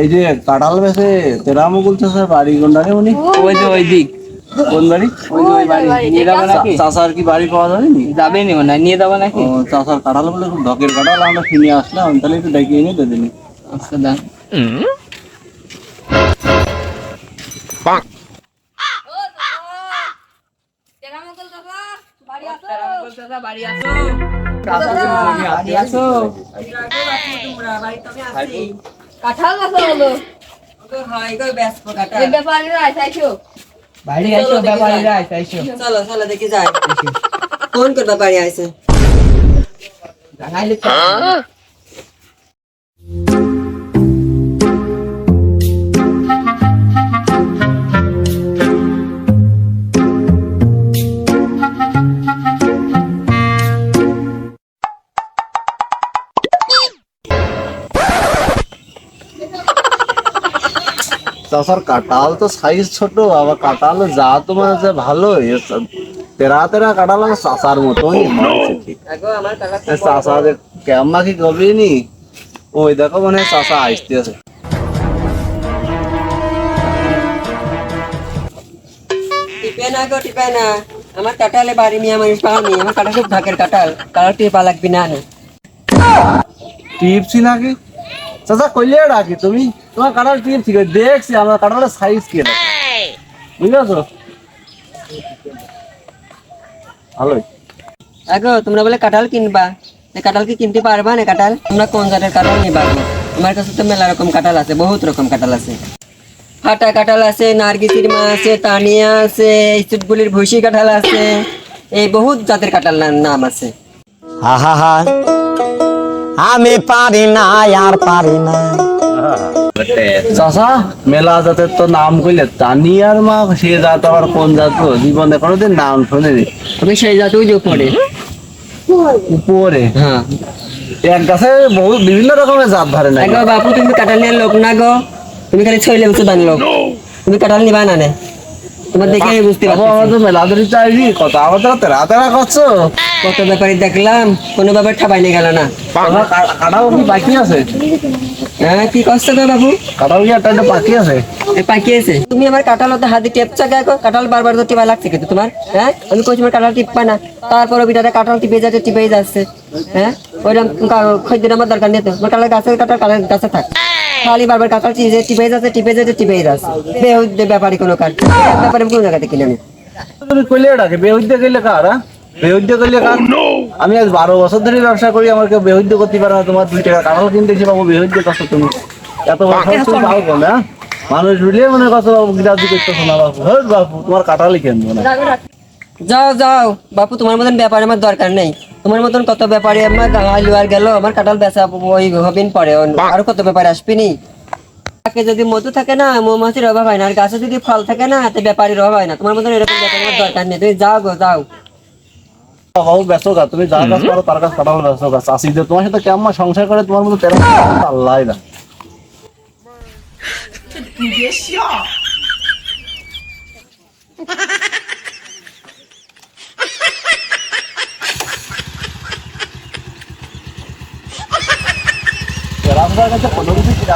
এই যে কাঁঠাল বেছে তেরা মুকুল চাষের বাড়ি কোনটাকে উনি ওই যে ওই দিক কোন বাড়ি? ওই বাড়ি নিয়ে যাবো নাকি? চাষার কি বাড়ি পাওয়া যাবে নি? যাবে নি মনে হয়, নিয়ে যাবো নাকি? ও চাষার কাঁঠাল বলে খুব ঢকের কাঁঠাল, আমরা কিনে আসলাম, তাহলে একটু ডেকে এনে দিয়ে দিন। আচ্ছা দাম কাঁঠাল গাছ হলো ব্যাপারীরা আইসাইছো বাড়ি আইছো, ব্যাপারীরা আইছো। চলো চলো দেখি যাই কোন কোন ব্যাপারী আইছে। জানাইলে চাষার কাঁঠাল তো সাইজ ছোট, আবার কাঁঠাল যা তোমার আছে ভালো, তেরা তেরা কাঁঠাল আমার চাষার মতনই হয়েছে ঠিক। আমার টাকা চাষা যে কেমন কি কবি নি, ওই দেখো মানে চাষা আসতে আছে। টিপে না গো টিপে না, আমার কাঁঠালে বাড়ি নিয়ে মানুষ পাওনি, আমার কাঁঠাল খুব ঢাকের কাঁঠাল, কারো টিপা লাগবি না। টিপসি নাকি চাচা কইলে রাখি তুমি, তোমার কাঁঠাল টিপ ঠিক আছে দেখছি, আমার কাঁঠালের সাইজ কি বুঝলো? ভালোই। আগো তোমরা বলে কাঁঠাল কিনবা, কাঁঠাল কি কিনতে পারবা না? কাঁঠাল তোমরা কোন জাতের কাঁঠাল নিবা? আমার কাছে তো মেলা রকম কাঁঠাল আছে, বহুত রকম কাঁঠাল আছে। ফাটা কাঁঠাল আছে, নার্গিসির মা আছে, তানিয়া আছে, ইস্তুটগুলির ভুসি কাঁঠাল আছে, এই বহুত জাতের কাঁঠাল নাম আছে। আহা আমি পারি না আর পারি না। চাচা মেলা জাতের তো নাম কইলে, তানিয়ার মা সে জাত আবার কোন জাত গো? জীবনে কোনোদিন নাম শুনিনি। আমি সেই জাত ওই যে উপরে উপরে হ্যাঁ, এক গাছে বহুত বিভিন্ন রকমের জাত ধরে না। আগো বাপু তুমি কাঁঠাল নিয়ে লোক না গো, তুমি খালি ছইলে বসে বান লোক, তুমি কাঁঠাল নিবা না নে, তোমার দেখে আমি বুঝতে পারছি। আমার তো মেলা ধরে চাইছি কথা, আমার তো তেরা তেরা করছো। কত ব্যাপারই দেখলাম, কোনো ব্যাপার ঠাবাই নিয়ে গেল না। তোমার কাঁঠাল কি বাকি আছে? হ্যাঁ কি করছো গো বাবু? কাঁঠাল কি একটা বাকি আছে? পাকিয়েছে, তুমি আমার কাঁঠাল হতে হাতে টেপছা গো, কাঁঠাল বারবার তো টিপা লাগছে কিন্তু তোমার। হ্যাঁ আমি কইছি আমার কাঁঠাল টিপা না, তারপর বিটাতে কাঁঠাল টিপেই যাচ্ছে। হ্যাঁ ওইরকম খদ্দের আমার দরকার নেই তো, আমার কাঁঠাল গাছে কাঁঠাল গাছে থাক, খালি বারবার কাঁঠাল টিপেই যাচ্ছে। বেহুদ্দে ব্যাপারী কোনো কাজ ব্যাপারে কোন জায়গাতে কিনে আমি তুমি কইলে ডাকে বেহুদ্দে কইলে কার? বেহুদ্দে কইলে কার? আমি আজ 12 বছর ধরে ব্যবসা করি, আমার কেউ বেহুদ্দে করতে পারে না। তোমার 2 টাকা কাঁঠাল কিনতে এসে বাবু বেহুদ্দে করছো তুমি, এত বছর তুমি পাবো না? মানুষ বুঝলে মনে করছো বাবু গিরাজি করতেছো না বাবু। হ্যাঁ বাবু তোমার কাঁঠালই কিনবো না। যাও যাও বাপু, তোমার মতন ব্যাপারে আমার দরকার নেই। তোমার মতন কত ব্যাপারে আমার গাঙালি আর গেল, আমার কাঁঠাল বেচা ওই হবিন পরে, আরো কত ব্যাপারে আসবিনি। যদি মধু থাকে না, মৌমাছির অভাব হয় না, আর গাছে যদি ফল থাকে না, তো ব্যাপারীর অভাব হয় না। তোমার মতন এরকম ব্যাপারে আমার দরকার নেই, তুমি যাও গো যাও। বাবু ব্যস্ত গা, তুমি যার কাজ করো তার কাজ কাটাও ব্যস্ত গা। চাষিদের তোমার সাথে কেমন সংসার করে তোমার মতো তেরা আল্লাহ না। তেরা কাছে কোনো কিছু কিনা